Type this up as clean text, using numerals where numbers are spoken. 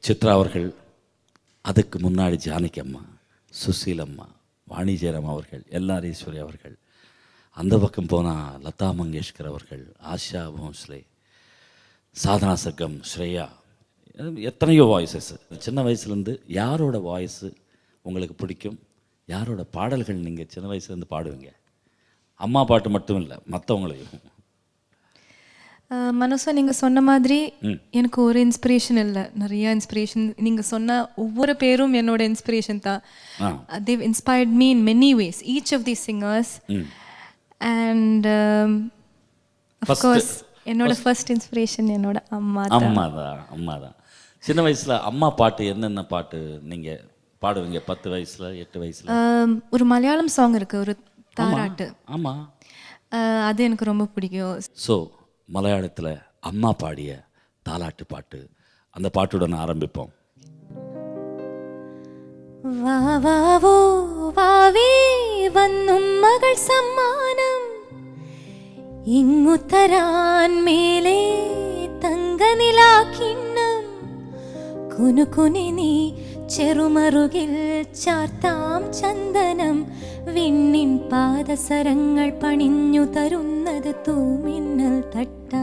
சித்ரா அவர்கள், அதுக்கு முன்னாடி ஜானகி அம்மா, சுசீலம்மா, வாணி ஜெயராம் அவர்கள், எல்ஆர் ஈஸ்வரி அவர்கள், அந்த பக்கம் போனால் லதா மங்கேஷ்கர் அவர்கள், ஆஷா போன்ஸ்லே, சாதனா சர்கம், ஸ்ரேயா, எத்தனையோ வாய்ஸஸ். சின்ன வயசுலேருந்து யாரோட வாய்ஸு உங்களுக்கு பிடிக்கும்? யாரோட பாடல்கள் நீங்கள் சின்ன வயசுலேருந்து பாடுவீங்க? அம்மா பாட்டு மட்டும் இல்லை, மற்றவங்களையும். மனசா நீங்கள் சொன்ன மாதிரி எனக்கு ஒரு இன்ஸ்பிரேஷன் இல்லை, நிறைய இன்ஸ்பிரேஷன். நீங்கள் சொன்ன ஒவ்வொரு பேரும் என்னோட இன்ஸ்பிரேஷன் தான். They've inspired me in many ways, each of these singers. And of course என்னோட ஃபர்ஸ்ட் இன்ஸ்பிரேஷன் என்னோட அம்மா தான். சின்ன வயசில் அம்மா பாட்டு என்னென்ன பாட்டு நீங்கள் பாடுவீங்க? 10 வயசில், 8 வயசில்? ஒரு மலையாளம் சாங் இருக்குது, ஒரு தாராட்டு. ஆமாம், அது எனக்கு ரொம்ப பிடிக்கும். ஸோ மலையாளத்தில் அம்மா பாடிய தாலாட்டு பாட்டு, அந்த பாட்டுடன் ஆரம்பிப்போம். വാവാവോ വാവേ വന്നും മകൾ സമ്മാനം ഇങ്ങു തരാൻ മേലെ തങ്കനിലാക്കിണ്ണം കുനുകുനി നീ ചെറുമറുകിൽ ചാർത്താം ചന്ദനം വിണ്ണിൻ പാദസരങ്ങൾ പണിഞ്ഞു തരുന്നത് തൂമിന്നൽ തട്ടാ